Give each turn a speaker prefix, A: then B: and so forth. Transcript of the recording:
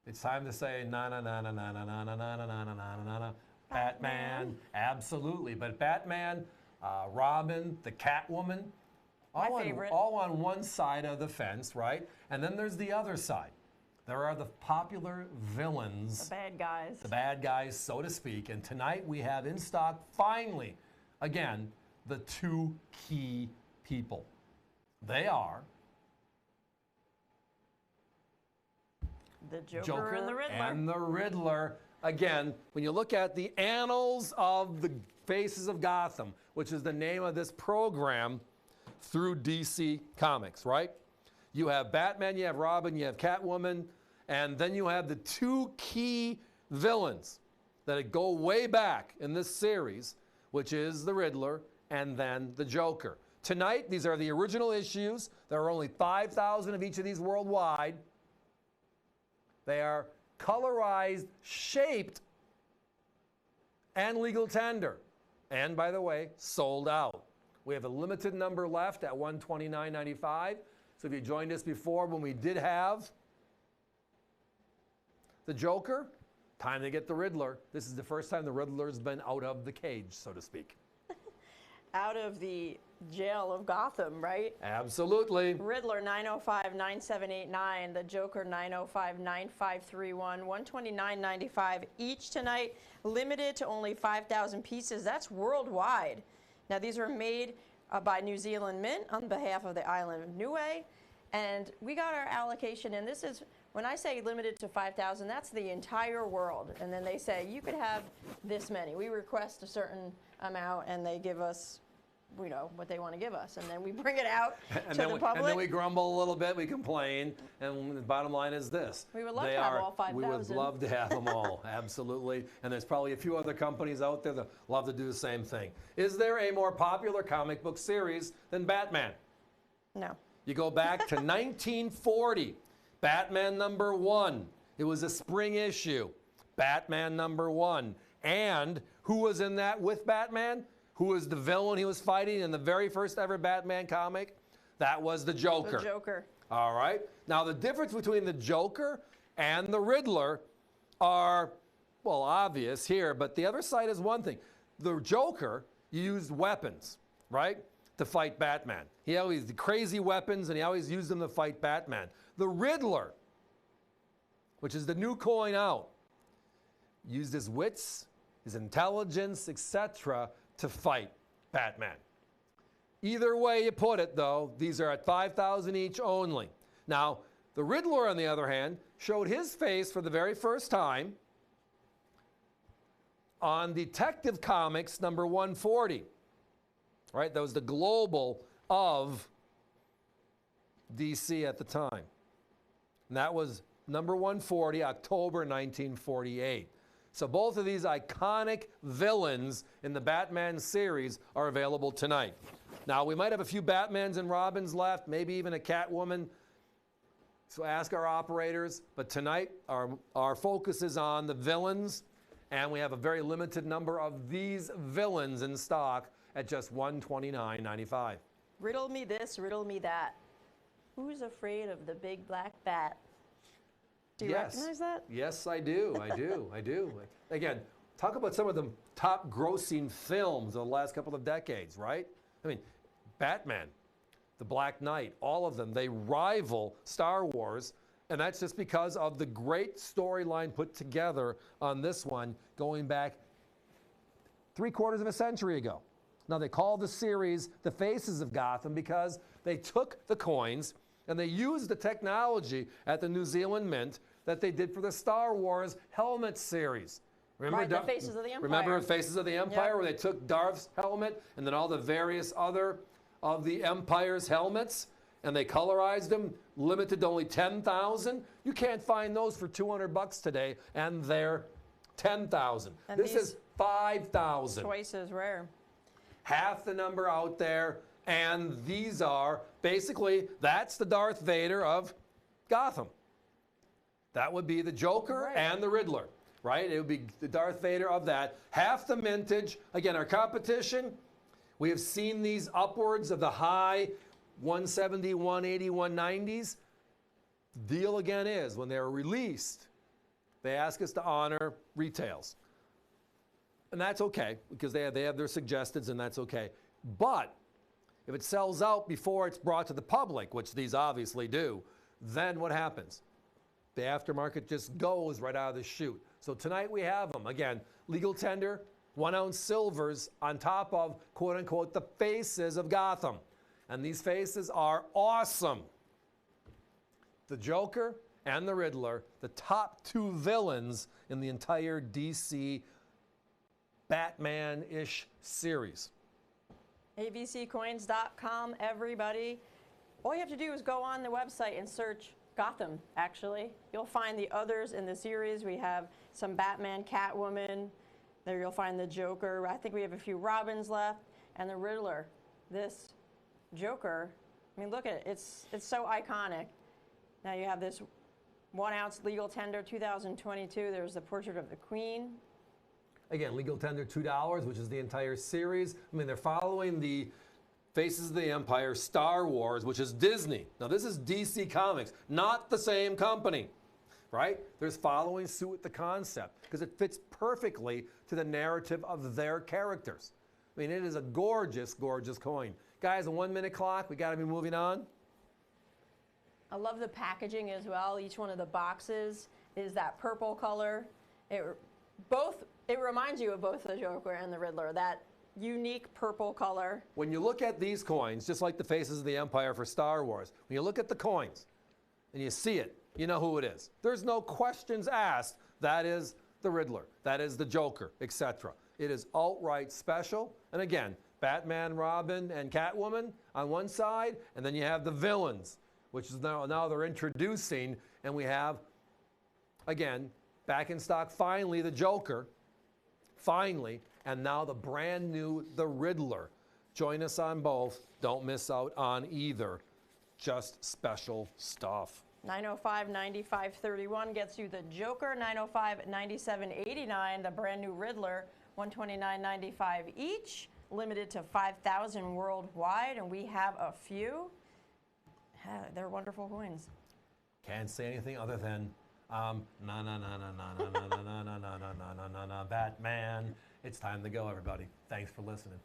A: It's time to say na na na na na na na na na na na na na na. Batman, absolutely. But Batman, Robin, the Catwoman, all on one side of the fence, right? And then there's the other side. There are the popular villains.
B: The bad guys.
A: The bad guys, so to speak. And tonight we have in stock, finally, again, the two key people. They are
B: the Joker and the Riddler.
A: And the Riddler. Again, when you look at the annals of the Faces of Gotham, which is the name of this program through DC Comics, right? You have Batman, you have Robin, you have Catwoman, and then you have the two key villains that go way back in this series, which is the Riddler and then the Joker. Tonight, these are the original issues. There are only 5,000 of each of these worldwide. They are colorized, shaped, and legal tender. And by the way, sold out. We have a limited number left at $129.95. So if you joined us before when we did have the Joker, time to get the Riddler. This is the first time the Riddler's been out of the cage, so to speak.
B: Out of the jail of Gotham, right?
A: Absolutely.
B: Riddler 905-9789, the Joker 905-9531, $129.95 each tonight, limited to only 5,000 pieces. That's worldwide. Now these are made by New Zealand Mint on behalf of the island of Niue, and we got our allocation, and this is, when I say limited to 5,000, that's the entire world. And then they say, you could have this many. We request a certain amount, and they give us, you know, what they want to give us. And then we bring it out to the public.
A: And then we grumble a little bit, we complain, and the bottom line is this.
B: We would love to have all 5,000.
A: We would love to have them all, absolutely. And there's probably a few other companies out there that love to do the same thing. Is there a more popular comic book series than Batman?
B: No.
A: You go back to 1940. Batman #1. It was a spring issue. Batman #1. And who was in that with Batman? Who was the villain he was fighting in the very first ever Batman comic? That was the Joker.
B: The Joker.
A: All right. Now, the difference between the Joker and the Riddler are, well, obvious here, but the other side is one thing. The Joker used weapons, right, to fight Batman. He always had crazy weapons, and he always used them to fight Batman. The Riddler, which is the new coin out, used his wits, his intelligence, etc., to fight Batman. Either way you put it, though, these are at 5,000 each only. Now, the Riddler, on the other hand, showed his face for the very first time on Detective Comics #140. Right? That was the global of DC at the time. And that was #140, October 1948. So both of these iconic villains in the Batman series are available tonight. Now, we might have a few Batmans and Robins left, maybe even a Catwoman. So ask our operators. But tonight, our focus is on the villains, and we have a very limited number of these villains in stock at just $129.95.
B: Riddle me this, riddle me that. Who's afraid of the big black bat? Do you recognize that?
A: Yes, I do. I do. Again, talk about some of the top grossing films of the last couple of decades, right? I mean, Batman, The Black Knight, all of them, they rival Star Wars, and that's just because of the great storyline put together on this one going back 3/4 of a century ago. Now, they call the series The Faces of Gotham because they took the coins and they used the technology at the New Zealand Mint that they did for the Star Wars helmet series.
B: Remember the Faces of the Empire.
A: Remember Faces of the Empire, where they took Darth's helmet and then all the various other of the Empire's helmets, and they colorized them, limited to only 10,000? You can't find those for $200 today, and they're 10,000. This is 5,000.
B: Twice as rare.
A: Half the number out there, and these are basically, that's the Darth Vader of Gotham. That would be the Joker and the Riddler, right? It would be the Darth Vader of that. Half the mintage. Again, our competition, we have seen these upwards of the high 170, 180, 190s. The deal again is when they're released They ask us to honor retails. And that's okay, because they have their suggestions, and that's okay. But if it sells out before it's brought to the public, which these obviously do, then what happens? The aftermarket just goes right out of the chute. So tonight we have them. Again, legal tender, 1 ounce silvers on top of, quote unquote, the faces of Gotham. And these faces are awesome. The Joker and the Riddler, the top 2 villains in the entire DC Batman-ish series.
B: abccoins.com, everybody. All you have to do is go on the website and search Gotham, actually. You'll find the others in the series. We have some Batman, Catwoman. There you'll find the Joker. I think we have a few Robins left. And the Riddler. This Joker, I mean, look at it. It's so iconic. Now you have this 1 ounce legal tender, 2022. There's the portrait of the Queen.
A: Again, legal tender $2, which is the entire series. I mean, they're following the Faces of the Empire, Star Wars, which is Disney. Now, this is DC Comics, not the same company, right? They're following suit with the concept because it fits perfectly to the narrative of their characters. I mean, it is a gorgeous, gorgeous coin. Guys, a 1 minute clock. We got to be moving on.
B: I love the packaging as well. Each one of the boxes is that purple color. It reminds you of both the Joker and the Riddler, that unique purple color.
A: When you look at these coins, just like the Faces of the Empire for Star Wars, when you look at the coins and you see it, you know who it is. There's no questions asked. That is the Riddler. That is the Joker, etc. It is outright special. And again, Batman, Robin, and Catwoman on one side, and then you have the villains, which is now they're introducing, and we have, again, back in stock, finally, the Joker, finally, and now the brand new, the Riddler. Join us on both. Don't miss out on either. Just special stuff.
B: 905-9531 gets you the Joker. 905-9789, the brand new Riddler. $129.95 each. Limited to 5,000 worldwide, and we have a few. They're wonderful coins.
A: Can't say anything other than Batman. It's time to go, everybody. Thanks for listening.